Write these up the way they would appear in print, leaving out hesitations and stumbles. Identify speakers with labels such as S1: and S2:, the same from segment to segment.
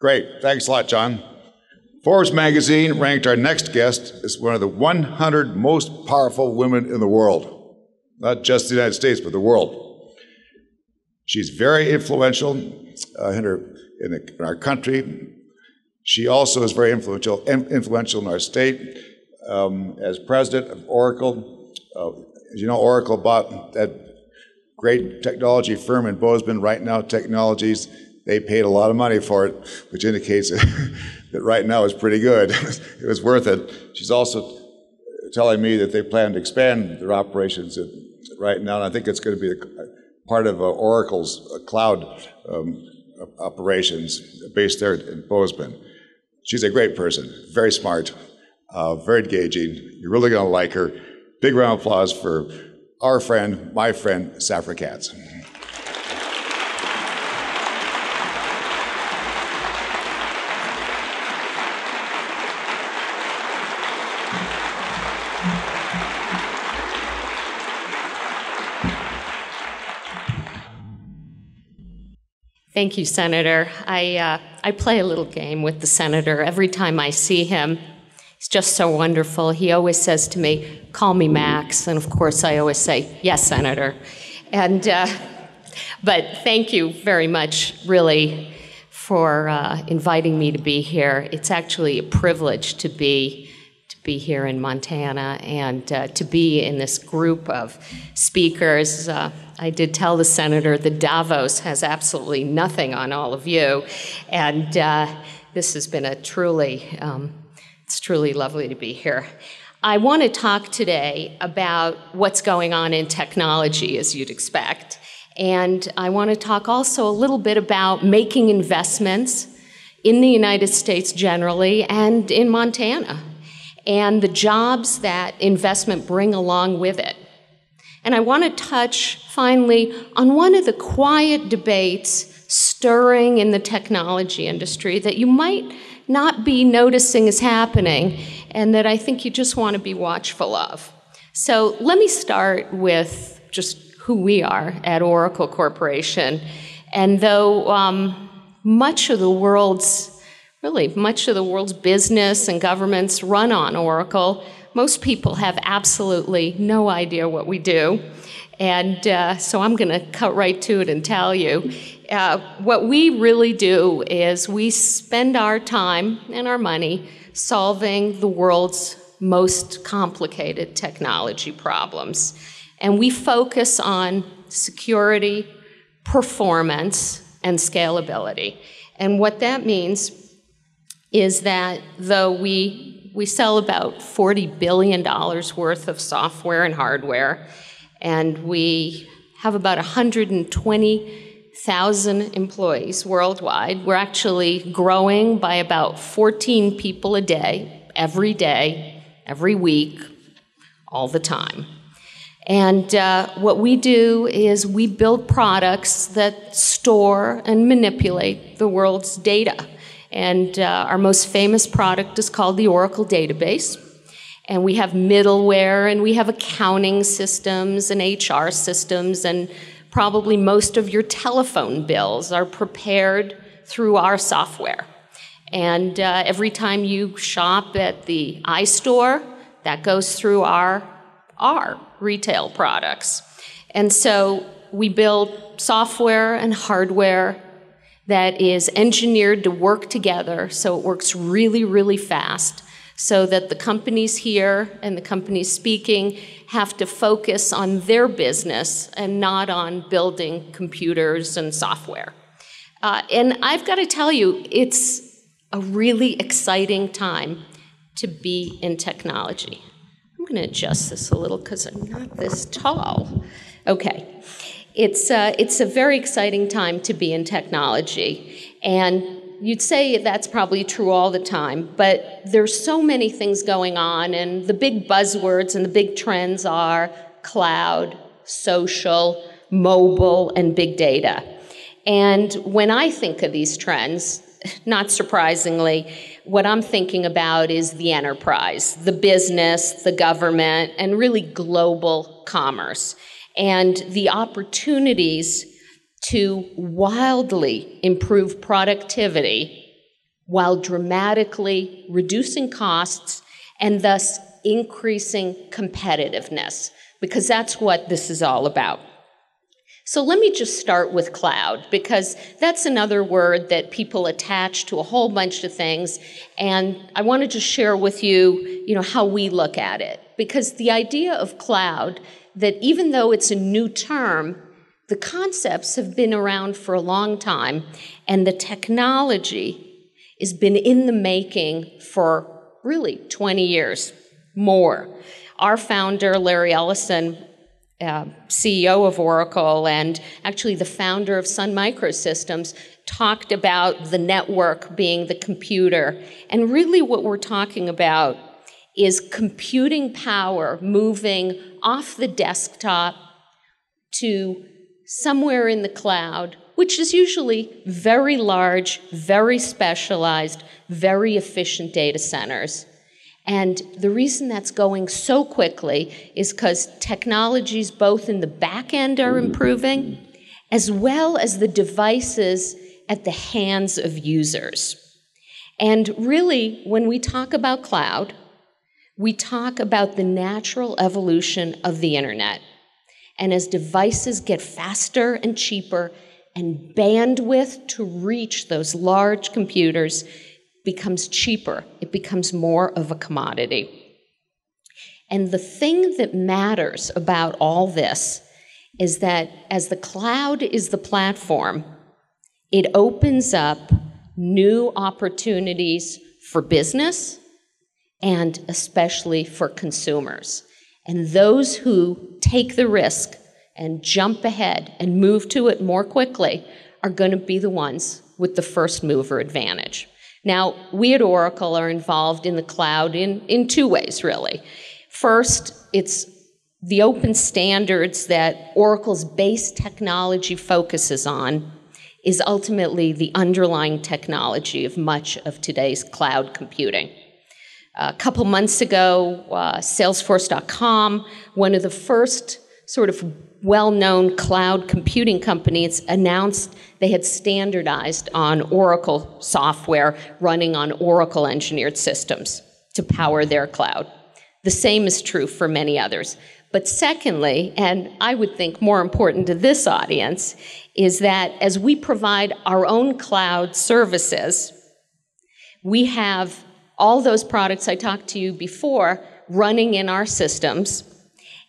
S1: Great. Thanks a lot, John. Forbes magazine ranked our next guest as one of the 100 most powerful women in the world. Not just the United States, but the world. She's very influential in our country. She also is very influential in our state. As president of Oracle, as you know, Oracle bought that great technology firm in Bozeman, Right Now Technologies. They paid a lot of money for it, which indicates that Right Now is pretty good. It was worth it. She's also telling me that they plan to expand their operations Right Now, and I think it's going to be part of Oracle's cloud operations based there in Bozeman. She's a great person, very smart, very engaging. You're really going to like her. Big round of applause for our friend, my friend, Safra Catz.
S2: Thank you, Senator. I play a little game with the Senator every time I see him. He's just so wonderful. He always says to me, "Call me Max," and of course I always say, "Yes, Senator." And but thank you very much, really, for inviting me to be here. It's actually a privilege to be here in Montana and to be in this group of speakers. I did tell the Senator that Davos has absolutely nothing on all of you, and this has been it's truly lovely to be here. I want to talk today about what's going on in technology, as you'd expect, and I want to talk also a little bit about making investments in the United States generally and in Montana, and the jobs that investment bring along with it. And I want to touch, finally, on one of the quiet debates stirring in the technology industry that you might not be noticing is happening, and that I think you just want to be watchful of. So let me start with just who we are at Oracle Corporation. And though much of the world's business and governments run on Oracle, most people have absolutely no idea what we do. And so I'm going to cut right to it and tell you. What we really do is we spend our time and our money solving the world's most complicated technology problems. And we focus on security, performance, and scalability. And what that means is that though we sell about $40 billion worth of software and hardware, and we have about 120,000 employees worldwide. We're actually growing by about 14 people a day, every week, all the time. And what we do is we build products that store and manipulate the world's data. And our most famous product is called the Oracle Database. And we have middleware, and we have accounting systems and HR systems, and probably most of your telephone bills are prepared through our software. And every time you shop at the iStore, that goes through our retail products. And so we build software and hardware that is engineered to work together so it works really, really fast, so that the companies here and the companies speaking have to focus on their business and not on building computers and software. And I've got to tell you, it's a really exciting time to be in technology. I'm going to adjust this a little because I'm not this tall. Okay. It's a very exciting time to be in technology. And you'd say that's probably true all the time, but there's so many things going on, and the big buzzwords and the big trends are cloud, social, mobile, and big data. And when I think of these trends, not surprisingly, what I'm thinking about is the enterprise, the business, the government, and really global commerce, and the opportunities to wildly improve productivity while dramatically reducing costs and thus increasing competitiveness, because that's what this is all about. So let me just start with cloud, because that's another word that people attach to a whole bunch of things, and I wanted to share with you, how we look at it. Because the idea of cloud, that even though it's a new term, the concepts have been around for a long time, and the technology has been in the making for really 20 years, more. Our founder, Larry Ellison, CEO of Oracle, and actually the founder of Sun Microsystems, talked about the network being the computer. And really what we're talking about is computing power moving off the desktop to somewhere in the cloud, which is usually very large, very specialized, very efficient data centers. And the reason that's going so quickly is because technologies both in the back end are improving, as well as the devices at the hands of users. And really, when we talk about cloud, we talk about the natural evolution of the internet. And as devices get faster and cheaper, and bandwidth to reach those large computers becomes cheaper, it becomes more of a commodity. And the thing that matters about all this is that as the cloud is the platform, it opens up new opportunities for business and especially for consumers. And those who take the risk and jump ahead and move to it more quickly are going to be the ones with the first mover advantage. Now, we at Oracle are involved in the cloud in two ways, really. First, it's the open standards that Oracle's base technology focuses on is ultimately the underlying technology of much of today's cloud computing. A couple months ago, Salesforce.com, one of the first sort of well-known cloud computing companies, announced they had standardized on Oracle software running on Oracle engineered systems to power their cloud. The same is true for many others. But secondly, and I would think more important to this audience, is that as we provide our own cloud services, we have all those products I talked to you before running in our systems,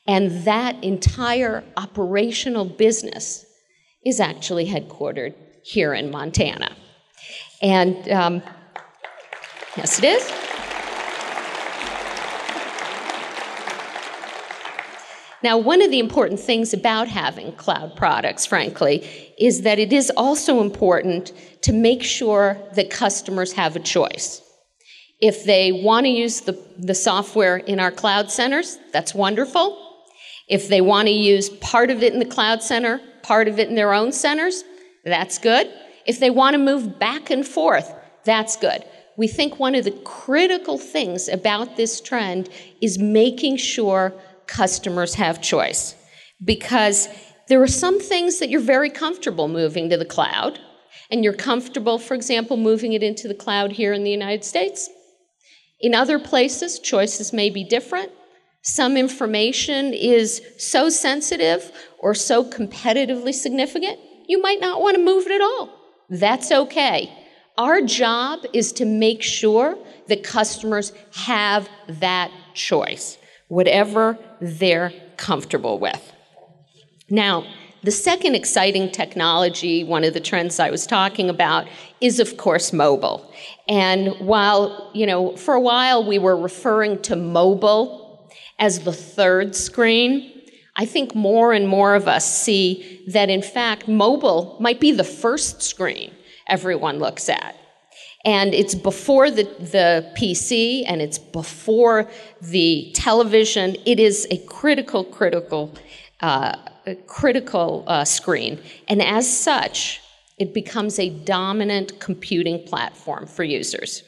S2: and that entire operational business is actually headquartered here in Montana. And yes, it is. Now, one of the important things about having cloud products, frankly, is that it is also important to make sure that customers have a choice. If they want to use the software in our cloud centers, that's wonderful. If they want to use part of it in the cloud center, part of it in their own centers, that's good. If they want to move back and forth, that's good. We think one of the critical things about this trend is making sure customers have choice. Because there are some things that you're very comfortable moving to the cloud, and you're comfortable, for example, moving it into the cloud here in the United States. In other places, choices may be different. Some information is so sensitive or so competitively significant, you might not want to move it at all. That's okay. Our job is to make sure that customers have that choice, whatever they're comfortable with. Now, the second exciting technology, one of the trends I was talking about, is of course mobile. And while, for a while we were referring to mobile as the third screen, I think more and more of us see that in fact mobile might be the first screen everyone looks at. And it's before the PC and it's before the television. It is a critical screen. And as such, it becomes a dominant computing platform for users.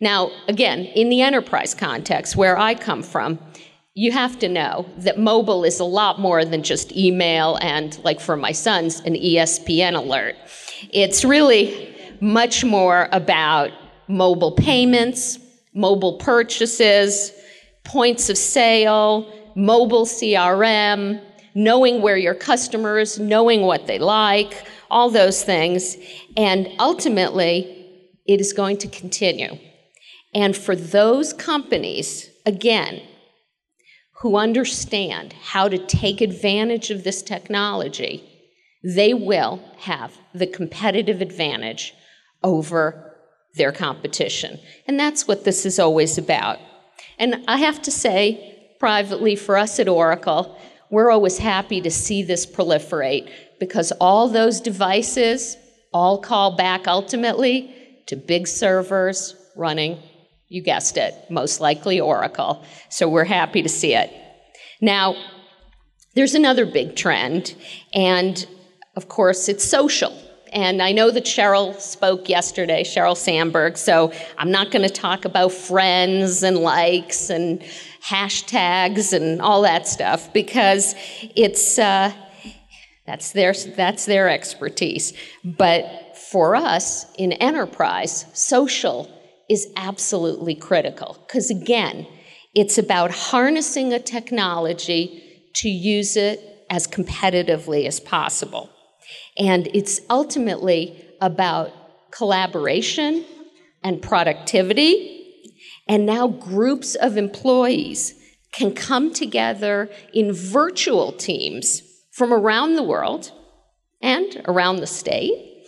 S2: Now, again, in the enterprise context where I come from, you have to know that mobile is a lot more than just email and, like for my sons, an ESPN alert. It's really much more about mobile payments, mobile purchases, points of sale, mobile CRM, knowing where your customers, knowing what they like, all those things. And ultimately, it is going to continue. And for those companies, again, who understand how to take advantage of this technology, they will have the competitive advantage over their competition. And that's what this is always about. And I have to say, privately, for us at Oracle, we're always happy to see this proliferate, because all those devices all call back ultimately to big servers running, you guessed it, most likely Oracle. So we're happy to see it. Now, there's another big trend, and of course, it's social. And I know that Sheryl spoke yesterday, Sheryl Sandberg, so I'm not going to talk about friends and likes and hashtags and all that stuff, because it's that's their expertise. But for us in enterprise, social is absolutely critical, because again, it's about harnessing a technology to use it as competitively as possible. And it's ultimately about collaboration and productivity. And now groups of employees can come together in virtual teams from around the world and around the state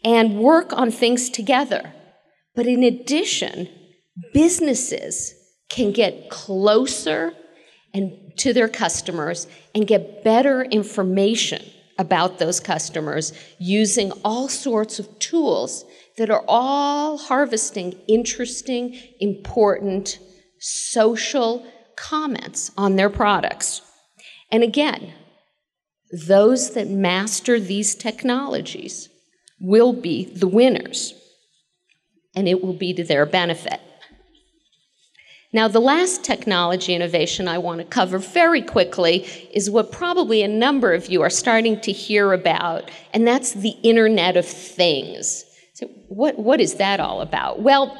S2: and work on things together. But in addition, businesses can get closer and to their customers and get better information about those customers using all sorts of tools that are all harvesting interesting, important social comments on their products. And again, those that master these technologies will be the winners, and it will be to their benefit. Now, the last technology innovation I want to cover very quickly is what probably a number of you are starting to hear about, and that's the Internet of Things. So what is that all about? Well,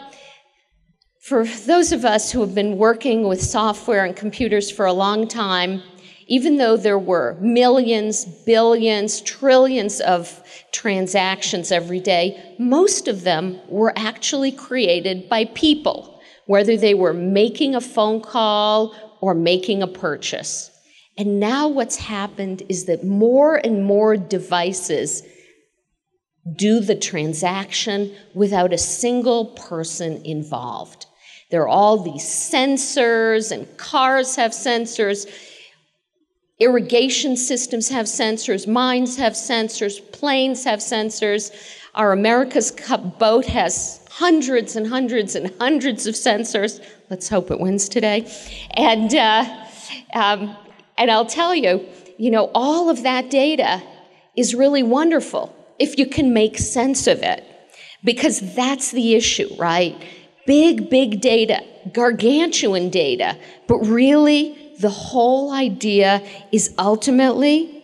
S2: for those of us who have been working with software and computers for a long time, even though there were millions, billions, trillions of transactions every day, most of them were actually created by people, whether they were making a phone call or making a purchase. And now what's happened is that more and more devices do the transaction without a single person involved. There are all these sensors, and cars have sensors, irrigation systems have sensors, mines have sensors, planes have sensors. Our America's Cup boat has hundreds and hundreds and hundreds of sensors. Let's hope it wins today. And I'll tell you, all of that data is really wonderful if you can make sense of it, because that's the issue, right? Big, big data, gargantuan data, but really the whole idea is ultimately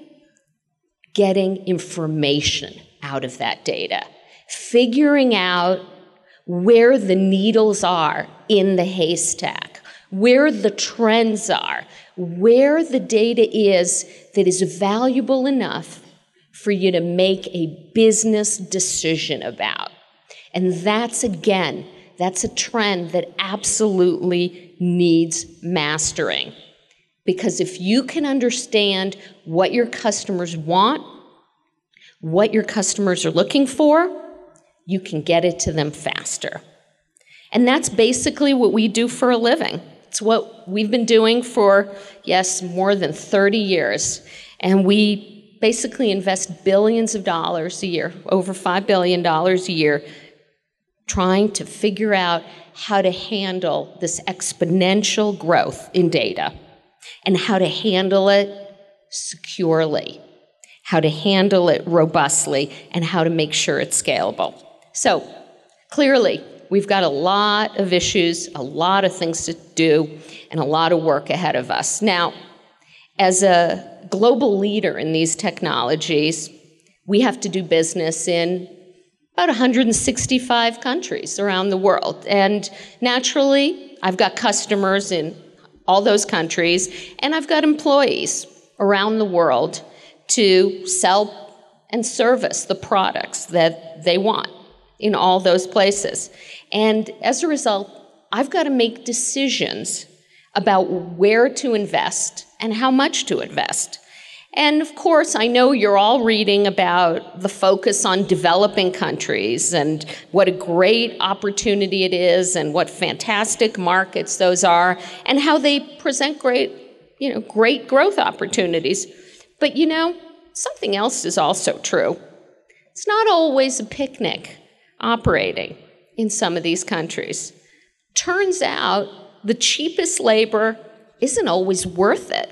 S2: getting information out of that data, figuring out where the needles are in the haystack, where the trends are, where the data is that is valuable enough for you to make a business decision about. And that's a trend that absolutely needs mastering. Because if you can understand what your customers want, what your customers are looking for, you can get it to them faster. And that's basically what we do for a living. It's what we've been doing for, more than 30 years. And we basically invest billions of dollars a year, over $5 billion a year, trying to figure out how to handle this exponential growth in data and how to handle it securely, how to handle it robustly, and how to make sure it's scalable. So clearly, we've got a lot of issues, a lot of things to do, and a lot of work ahead of us. Now, as a global leader in these technologies, we have to do business in about 165 countries around the world. And naturally, I've got customers in all those countries, and I've got employees around the world to sell and service the products that they want in all those places. And as a result, I've got to make decisions about where to invest and how much to invest. And of course, I know you're all reading about the focus on developing countries and what a great opportunity it is and what fantastic markets those are and how they present great growth opportunities. But something else is also true. It's not always a picnic operating in some of these countries. Turns out the cheapest labor isn't always worth it.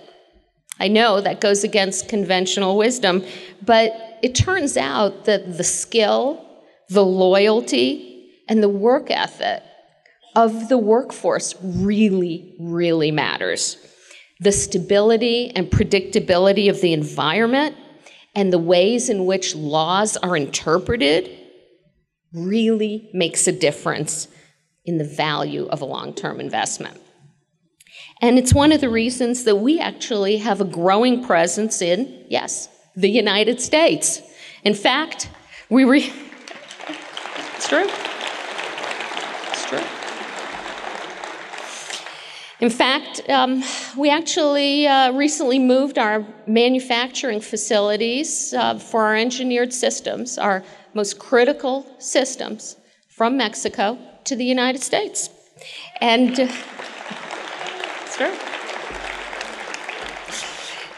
S2: I know that goes against conventional wisdom, but it turns out that the skill, the loyalty, and the work ethic of the workforce really, really matters. The stability and predictability of the environment and the ways in which laws are interpreted really makes a difference in the value of a long-term investment. And it's one of the reasons that we actually have a growing presence in, yes, the United States. In fact, it's true. It's true. In fact, we actually recently moved our manufacturing facilities for our engineered systems, our most critical systems, from Mexico to the United States. And it's true.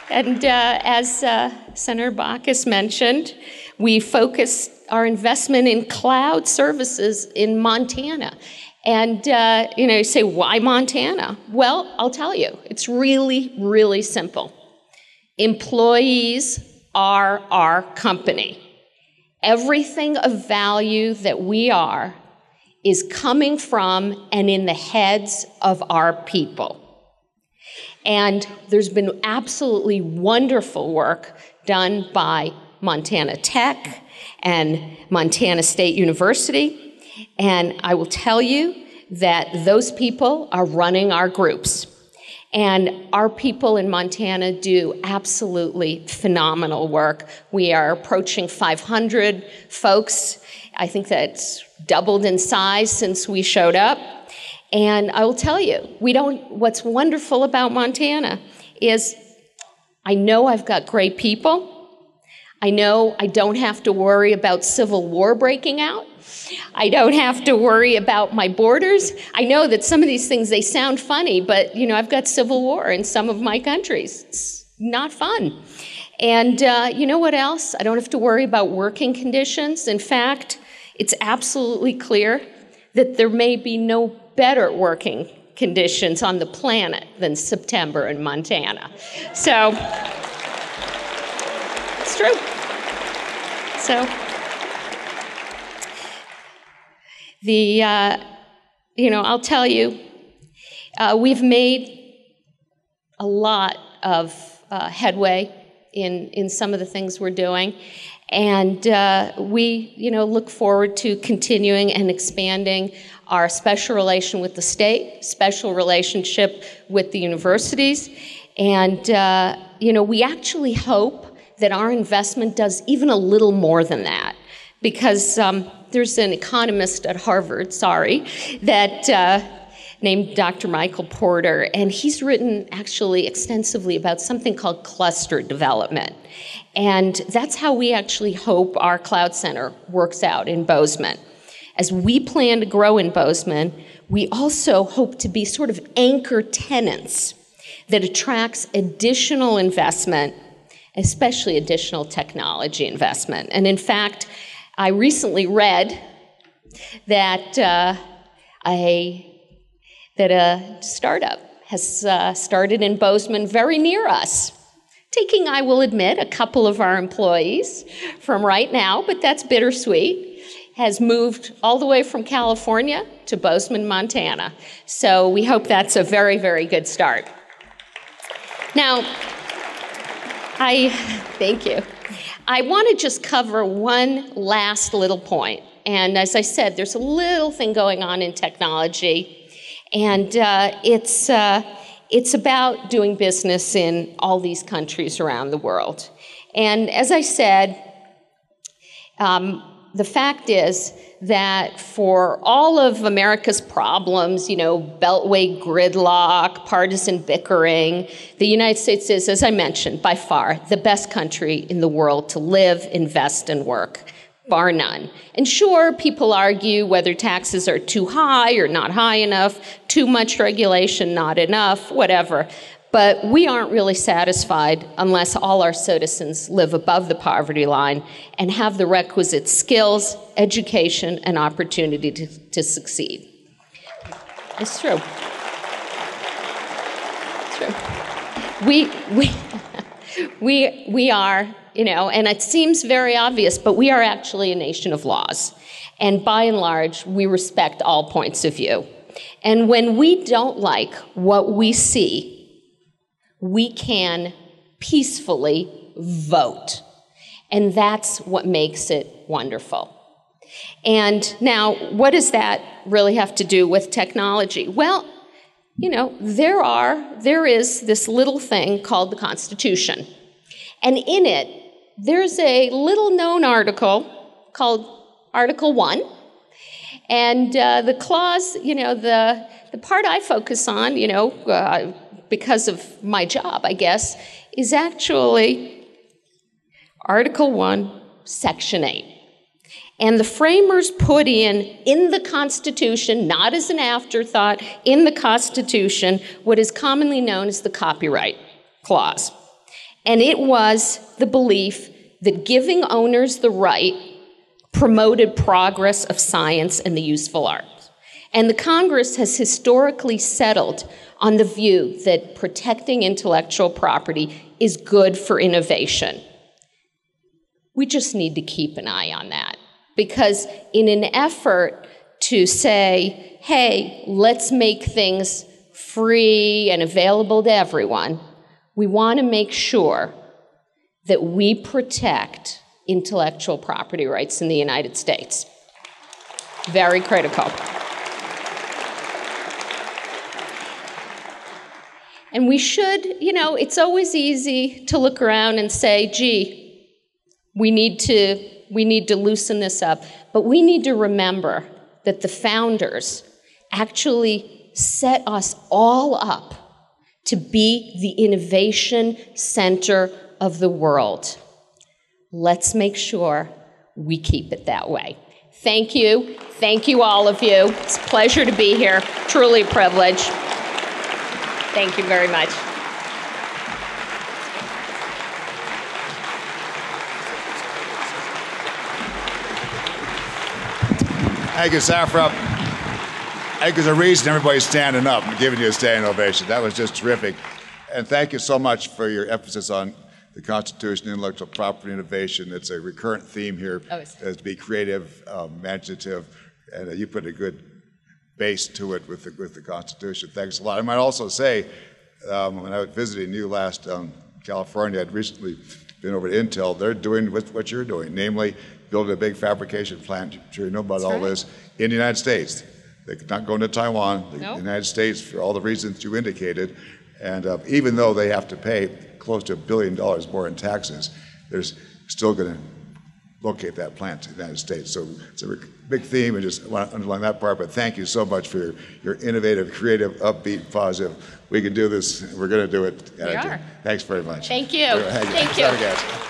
S2: And as Senator Baucus mentioned, we focused our investment in cloud services in Montana. And, you say, why Montana? Well, I'll tell you, it's really, really simple. Employees are our company. Everything of value that we are is coming from and in the heads of our people. And there's been absolutely wonderful work done by Montana Tech and Montana State University. And I will tell you that those people are running our groups. And our people in Montana do absolutely phenomenal work. We are approaching 500 folks. I think that's doubled in size since we showed up. And I will tell you, what's wonderful about Montana is I know I've got great people. I know I don't have to worry about civil war breaking out. I don't have to worry about my borders. I know that some of these things, they sound funny, but I've got civil war in some of my countries. It's not fun. And you know what else? I don't have to worry about working conditions. In fact, it's absolutely clear that there may be no better working conditions on the planet than September in Montana. So, it's true. So, I'll tell you, we've made a lot of headway in some of the things we're doing. And we, look forward to continuing and expanding our special relation with the state, special relationship with the universities. And, we actually hope that our investment does even a little more than that. Because there's an economist at Harvard, that named Dr. Michael Porter, and he's written actually extensively about something called cluster development. And that's how we actually hope our cloud center works out in Bozeman. As we plan to grow in Bozeman, we also hope to be sort of anchor tenants that attracts additional investment, especially additional technology investment. And in fact, I recently read that a startup has started in Bozeman very near us, taking, I will admit, a couple of our employees from right now, but that's bittersweet, has moved all the way from California to Bozeman, Montana. So we hope that's a very, very good start. Now, thank you. I want to just cover one last little point And as I said, there's a little thing going on in technology, and it's about doing business in all these countries around the world. And as I said, the fact is that for all of America's problems, you know, beltway gridlock, partisan bickering, the United States is, as I mentioned, by far the best country in the world to live, invest, and work, bar none. And sure, people argue whether taxes are too high or not high enough, too much regulation, not enough, whatever. But we aren't really satisfied unless all our citizens live above the poverty line and have the requisite skills, education, and opportunity to succeed. It's true. It's true. We are, you know, and it seems very obvious, but we are actually a nation of laws. And by and large, we respect all points of view. And when we don't like what we see, we can peacefully vote. And that's what makes it wonderful. And now, what does that really have to do with technology? Well, you know, there is this little thing called the Constitution. And in it, there's a little known article called Article 1. And the clause, you know, the part I focus on, you know, because of my job, I guess, is actually Article 1, Section 8. And the framers put in the Constitution, not as an afterthought, in the Constitution, what is commonly known as the Copyright Clause. And it was the belief that giving owners the right promoted progress of science and the useful arts. And the Congress has historically settled on the view that protecting intellectual property is good for innovation. We just need to keep an eye on that, because in an effort to say, hey, let's make things free and available to everyone, we want to make sure that we protect intellectual property rights in the United States. Very critical. And we should, you know, it's always easy to look around and say, gee, we need to loosen this up. But we need to remember that the founders actually set us all up to be the innovation center of the world. Let's make sure we keep it that way. Thank you. Thank you, all of you. It's a pleasure to be here. Truly a privilege. Thank you very much.
S1: Thank you, Safra. I think there's a reason everybody's standing up and giving you a standing ovation. That was just terrific. And thank you so much for your emphasis on the Constitution, intellectual property innovation. It's a recurrent theme here, to be creative, imaginative, and you put a good base to it with the Constitution. Thanks a lot. I might also say, when I was visiting you last California, I'd recently been over to Intel. They're doing what you're doing, namely building a big fabrication plant. I'm sure you know about all this in the United States. They're not going to Taiwan. The United States, for all the reasons you indicated. And even though they have to pay close to $1 billion more in taxes, they're still going to locate that plant in the United States. So it's a big theme, and just want to underline that part, but thank you so much for your innovative, creative, upbeat, positive. We can do this. We're going to do it.
S2: We are.
S1: Thanks very much.
S2: Thank you.
S1: Thank you.
S2: Thank you.